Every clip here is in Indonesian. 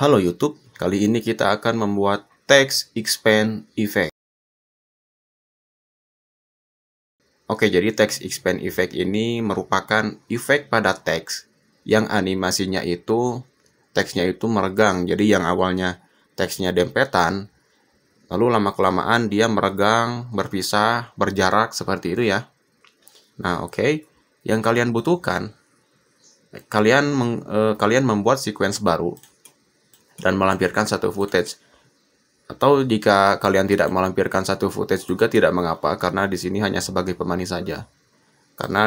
Halo YouTube, kali ini kita akan membuat text expand effect. Oke, jadi text expand effect ini merupakan efek pada teks yang animasinya itu teksnya itu meregang. Jadi yang awalnya teksnya dempetan, lalu lama-kelamaan dia meregang, berpisah, berjarak seperti itu ya. Nah, oke. Yang kalian butuhkan, kalian membuat sequence baru dan melampirkan satu footage. Atau jika kalian tidak melampirkan satu footage juga tidak mengapa, karena di sini hanya sebagai pemanis saja. Karena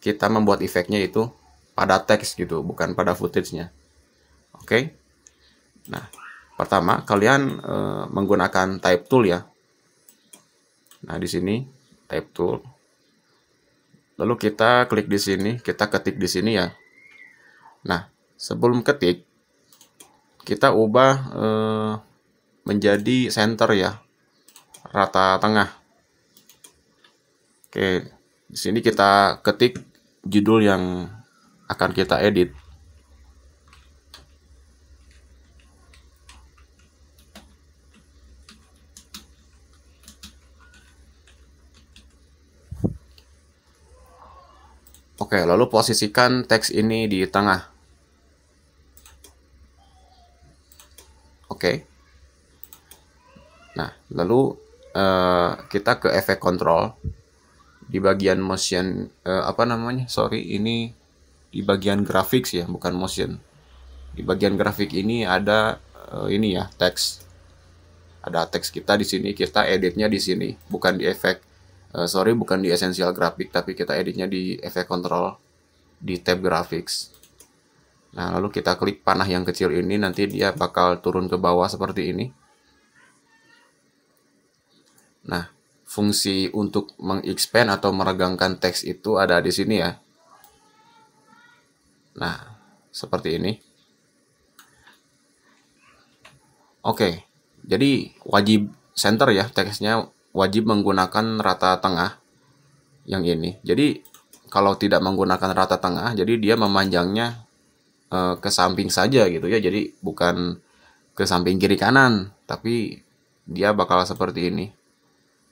kita membuat efeknya itu pada teks gitu, bukan pada footage-nya. Oke. Nah, pertama kalian menggunakan type tool ya. Nah, di sini type tool. Lalu kita klik di sini, kita ketik di sini ya. Nah, sebelum ketik kita ubah menjadi center ya, rata tengah. Oke, di sini kita ketik judul yang akan kita edit. Oke, lalu posisikan teks ini di tengah. Oke. Nah, lalu kita ke efek control. Di bagian motion, ini di bagian graphics ya, bukan motion. Di bagian grafik ini ada ini ya, teks. Ada teks kita di sini, kita editnya di sini, bukan di efek. Bukan di essential graphic, tapi kita editnya di efek control di tab graphics. Nah, lalu kita klik panah yang kecil ini, nanti dia bakal turun ke bawah seperti ini. Nah, fungsi untuk mengexpand atau meregangkan teks itu ada di sini ya. Nah, seperti ini. Oke, jadi wajib center ya, teksnya wajib menggunakan rata tengah yang ini. Jadi kalau tidak menggunakan rata tengah, jadi dia memanjangnya ke samping saja gitu ya. Jadi bukan ke samping kiri kanan, tapi dia bakal seperti ini.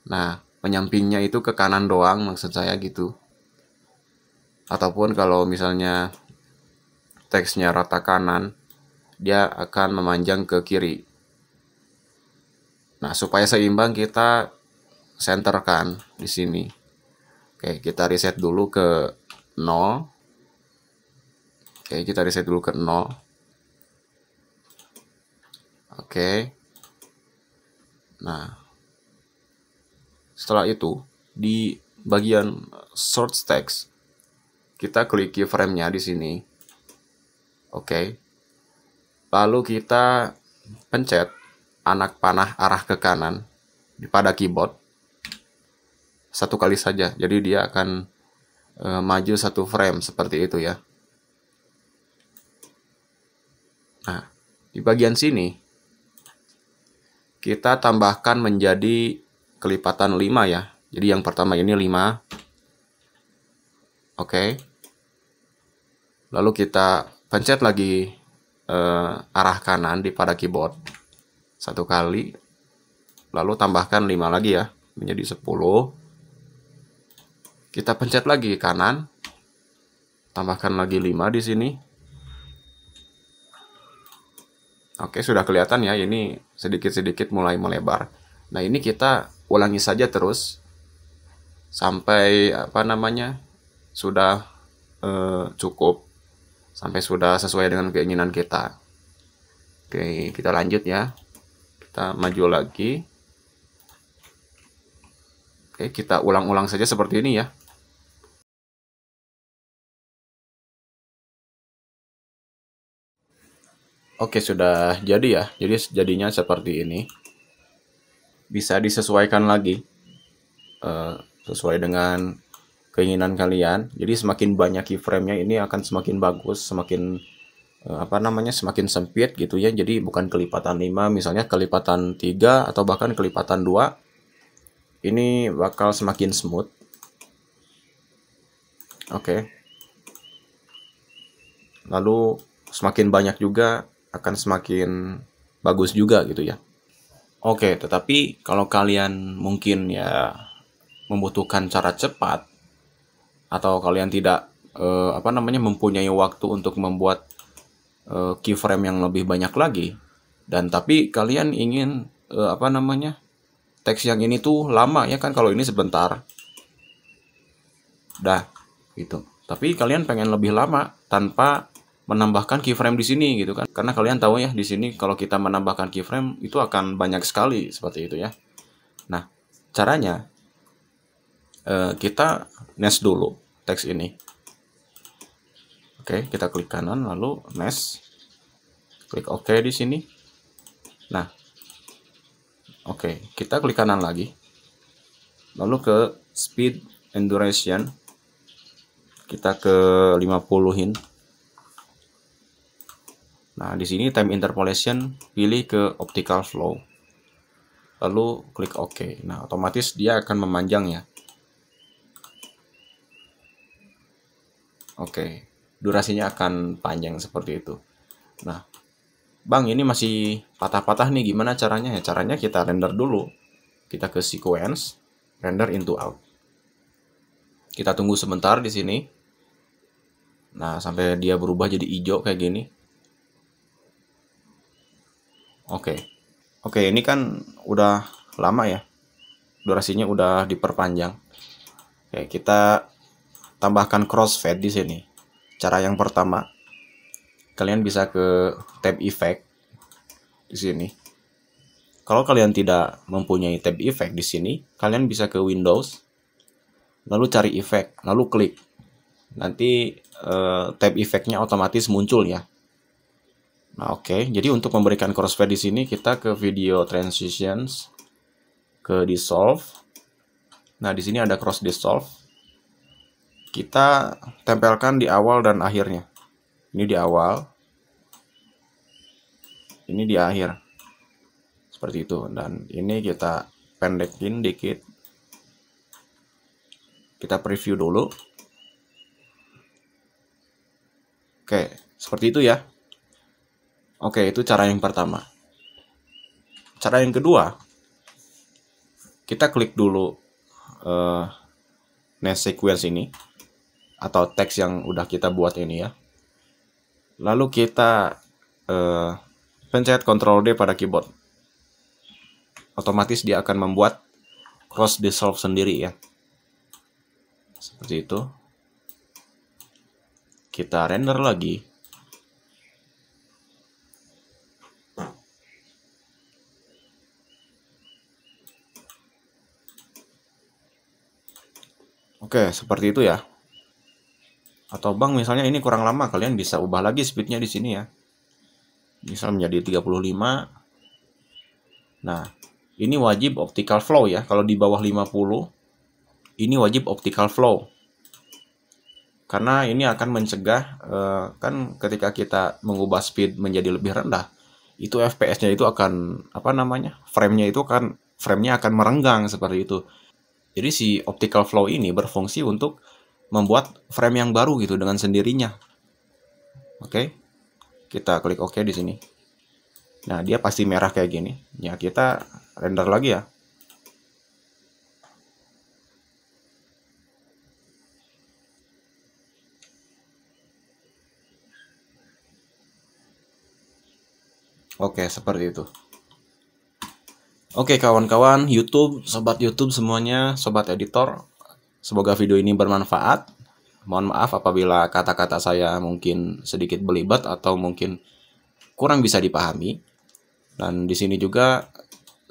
Nah, penyampingnya itu ke kanan doang, maksud saya gitu. Ataupun kalau misalnya teksnya rata kanan, dia akan memanjang ke kiri. Nah, supaya seimbang kita centerkan di sini. Oke, kita reset dulu ke 0. Oke, kita reset dulu ke 0. Oke. Nah, setelah itu di bagian source text kita klik keyframe-nya di sini. Oke. Lalu kita pencet anak panah arah ke kanan pada keyboard satu kali saja. Jadi dia akan maju satu frame seperti itu ya. Nah, di bagian sini kita tambahkan menjadi kelipatan 5 ya. Jadi yang pertama ini 5. Oke. Lalu kita pencet lagi arah kanan di pada keyboard satu kali. Lalu tambahkan 5 lagi ya, menjadi 10. Kita pencet lagi kanan. Tambahkan lagi 5 di sini. Oke, sudah kelihatan ya, ini sedikit-sedikit mulai melebar. Nah, ini kita ulangi saja terus sampai sudah cukup, sampai sudah sesuai dengan keinginan kita. Oke, kita lanjut ya. Kita maju lagi. Oke, kita ulang-ulang saja seperti ini ya. Oke, sudah jadi ya. Jadi jadinya seperti ini. Bisa disesuaikan lagi sesuai dengan keinginan kalian. Jadi semakin banyak keyframe-nya ini akan semakin bagus, semakin semakin sempit gitu ya. Jadi bukan kelipatan 5, misalnya kelipatan 3 atau bahkan kelipatan 2. Ini bakal semakin smooth. Oke. Lalu semakin banyak juga akan semakin bagus juga gitu ya. Oke, tetapi kalau kalian mungkin ya membutuhkan cara cepat, atau kalian tidak mempunyai waktu untuk membuat keyframe yang lebih banyak lagi, dan tapi kalian ingin teks yang ini tuh lama ya kan, kalau ini sebentar dah gitu, tapi kalian pengen lebih lama tanpa menambahkan keyframe di sini gitu kan, karena kalian tahu ya di sini kalau kita menambahkan keyframe itu akan banyak sekali seperti itu ya. Nah, caranya kita nest dulu teks ini. Oke, kita klik kanan lalu nest, klik OK di sini. Nah, oke, kita klik kanan lagi, lalu ke speed and duration, kita ke 50-in. Nah, di sini time interpolation pilih ke optical flow, lalu klik OK. Nah, otomatis dia akan memanjang ya. Oke, durasinya akan panjang seperti itu. Nah, Bang, ini masih patah-patah nih, gimana caranya? Ya, caranya kita render dulu. Kita ke sequence, render into out. Kita tunggu sebentar di sini. Nah, sampai dia berubah jadi hijau kayak gini. Oke, ini kan udah lama ya. Durasinya udah diperpanjang. Oke, kita tambahkan crossfade di sini. Cara yang pertama, kalian bisa ke tab effect di sini. Kalau kalian tidak mempunyai tab effect di sini, kalian bisa ke Windows, lalu cari effect, lalu klik. Nanti tab effect-nya otomatis muncul ya. Nah, oke. Jadi untuk memberikan crossfade di sini, kita ke video transitions, ke dissolve. Nah, di sini ada cross dissolve. Kita tempelkan di awal dan akhirnya. Ini di awal, ini di akhir. Seperti itu. Dan ini kita pendekin dikit. Kita preview dulu. Oke, seperti itu ya. Oke, itu cara yang pertama. Cara yang kedua, kita klik dulu nest sequence ini, atau teks yang udah kita buat ini ya. Lalu kita pencet Ctrl D pada keyboard. Otomatis dia akan membuat cross dissolve sendiri ya. Seperti itu. Kita render lagi. Oke, seperti itu ya. Atau Bang, misalnya ini kurang lama, kalian bisa ubah lagi speednya di sini ya. Misal menjadi 35. Nah, ini wajib optical flow ya. Kalau di bawah 50, ini wajib optical flow. Karena ini akan mencegah, kan ketika kita mengubah speed menjadi lebih rendah, itu FPS-nya itu akan, frame-nya akan merenggang seperti itu. Jadi si optical flow ini berfungsi untuk membuat frame yang baru gitu dengan sendirinya. Oke. Kita klik OK di sini. Nah, dia pasti merah kayak gini. Ya, kita render lagi ya. Oke, seperti itu. Oke, kawan-kawan YouTube, sobat YouTube semuanya, sobat editor, semoga video ini bermanfaat. Mohon maaf apabila kata-kata saya mungkin sedikit belibet atau mungkin kurang bisa dipahami. Dan di sini juga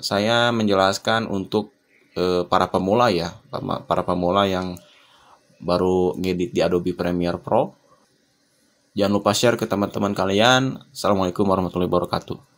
saya menjelaskan untuk para pemula ya, para pemula yang baru ngedit di Adobe Premiere Pro. Jangan lupa share ke teman-teman kalian. Assalamualaikum warahmatullahi wabarakatuh.